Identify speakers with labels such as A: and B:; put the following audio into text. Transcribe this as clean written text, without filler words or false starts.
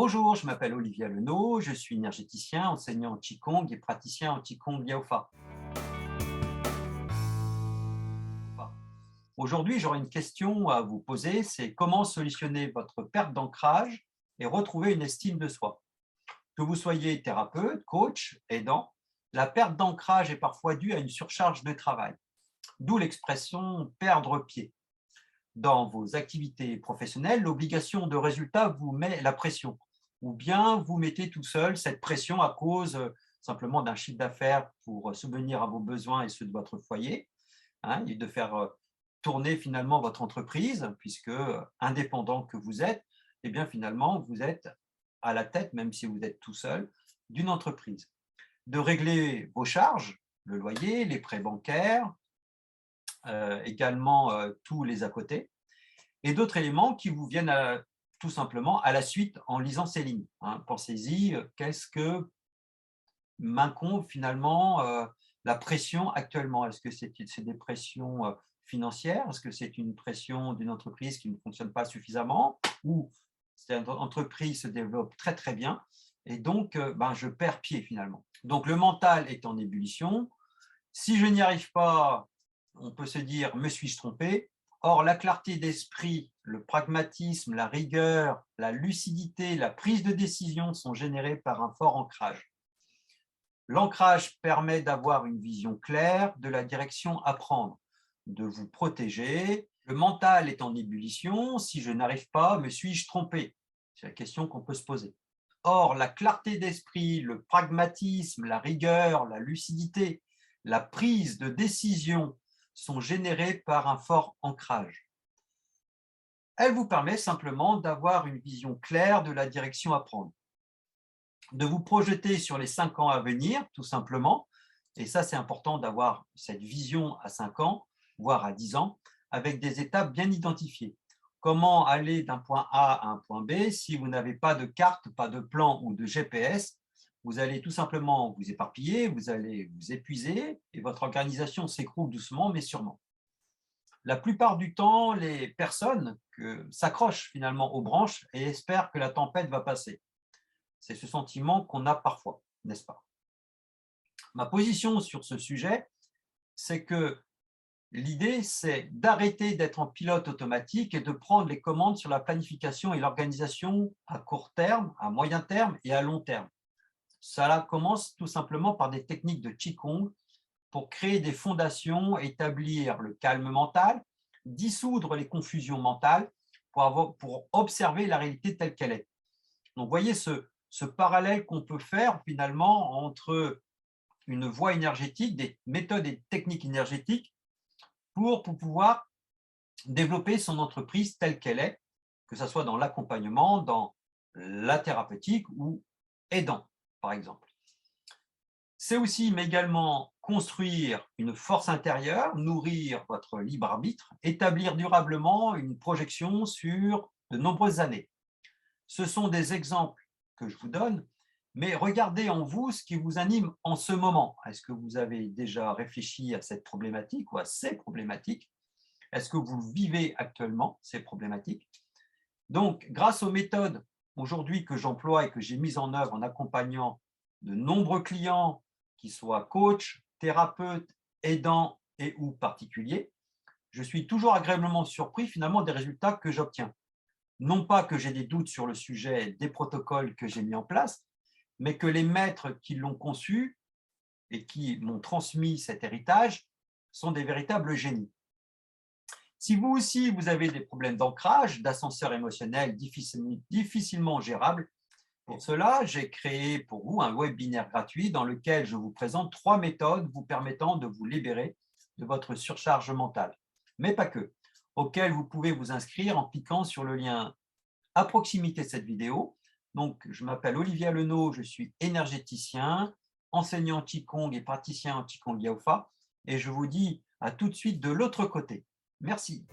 A: Bonjour, je m'appelle Olivier Leno, je suis énergéticien, enseignant en Qigong et praticien en Qigong Liaofa. Aujourd'hui, j'aurai une question à vous poser, c'est comment solutionner votre perte d'ancrage et retrouver une estime de soi. Que vous soyez thérapeute, coach, aidant, la perte d'ancrage est parfois due à une surcharge de travail, d'où l'expression « perdre pied ». Dans vos activités professionnelles, l'obligation de résultat vous met la pression, ou bien vous mettez tout seul cette pression à cause simplement d'un chiffre d'affaires pour subvenir à vos besoins et ceux de votre foyer, hein, et de faire tourner finalement votre entreprise, puisque indépendant que vous êtes, eh bien finalement vous êtes à la tête, même si vous êtes tout seul, d'une entreprise. De régler vos charges, le loyer, les prêts bancaires, également tous les à côté, et d'autres éléments qui vous viennent tout simplement à la suite en lisant ces lignes, hein. Pensez-y, qu'est-ce que m'incombe finalement la pression actuellement? Est-ce que c'est des pressions financières? Est-ce que c'est une pression d'une entreprise qui ne fonctionne pas suffisamment? Ou cette entreprise se développe très très bien et donc je perds pied finalement. Donc le mental est en ébullition. Si je n'y arrive pas, on peut se dire « me suis-je trompé ?» Or, la clarté d'esprit, le pragmatisme, la rigueur, la lucidité, la prise de décision sont générés par un fort ancrage. L'ancrage permet d'avoir une vision claire de la direction à prendre, de vous protéger. Le mental est en ébullition. Si je n'arrive pas, me suis-je trompé? C'est la question qu'on peut se poser. Or, la clarté d'esprit, le pragmatisme, la rigueur, la lucidité, la prise de décision sont générées par un fort ancrage. Elle vous permet simplement d'avoir une vision claire de la direction à prendre, de vous projeter sur les 5 ans à venir, tout simplement, et ça c'est important d'avoir cette vision à 5 ans, voire à 10 ans, avec des étapes bien identifiées. Comment aller d'un point A à un point B si vous n'avez pas de carte, pas de plan ou de GPS? Vous allez tout simplement vous éparpiller, vous allez vous épuiser et votre organisation s'écroule doucement mais sûrement. La plupart du temps, les personnes s'accrochent finalement aux branches et espèrent que la tempête va passer. C'est ce sentiment qu'on a parfois, n'est-ce pas? Ma position sur ce sujet, c'est que l'idée, c'est d'arrêter d'être en pilote automatique et de prendre les commandes sur la planification et l'organisation à court terme, à moyen terme et à long terme. Cela commence tout simplement par des techniques de Qigong pour créer des fondations, établir le calme mental, dissoudre les confusions mentales pour observer la réalité telle qu'elle est. Donc, vous voyez ce parallèle qu'on peut faire finalement entre une voie énergétique, des méthodes et techniques énergétiques pour pouvoir développer son entreprise telle qu'elle est, que ce soit dans l'accompagnement, dans la thérapeutique ou aidant, par exemple. C'est aussi, mais également, construire une force intérieure, nourrir votre libre arbitre, établir durablement une projection sur de nombreuses années. Ce sont des exemples que je vous donne, mais regardez en vous ce qui vous anime en ce moment. Est-ce que vous avez déjà réfléchi à cette problématique ou à ces problématiques? Est-ce que vous vivez actuellement ces problématiques? Donc, grâce aux méthodes aujourd'hui que j'emploie et que j'ai mises en œuvre en accompagnant de nombreux clients, qui soient coachs, thérapeutes, aidants et ou particuliers, je suis toujours agréablement surpris finalement des résultats que j'obtiens. Non pas que j'ai des doutes sur le sujet des protocoles que j'ai mis en place, mais que les maîtres qui l'ont conçu et qui m'ont transmis cet héritage sont des véritables génies. Si vous aussi, vous avez des problèmes d'ancrage, d'ascenseur émotionnel difficilement gérables, pour cela, j'ai créé pour vous un webinaire gratuit dans lequel je vous présente 3 méthodes vous permettant de vous libérer de votre surcharge mentale, mais pas que, auquel vous pouvez vous inscrire en cliquant sur le lien à proximité de cette vidéo. Donc, je m'appelle Olivier Leno, je suis énergéticien, enseignant Qigong et praticien en Qigong Liaofa, et je vous dis à tout de suite de l'autre côté. Merci.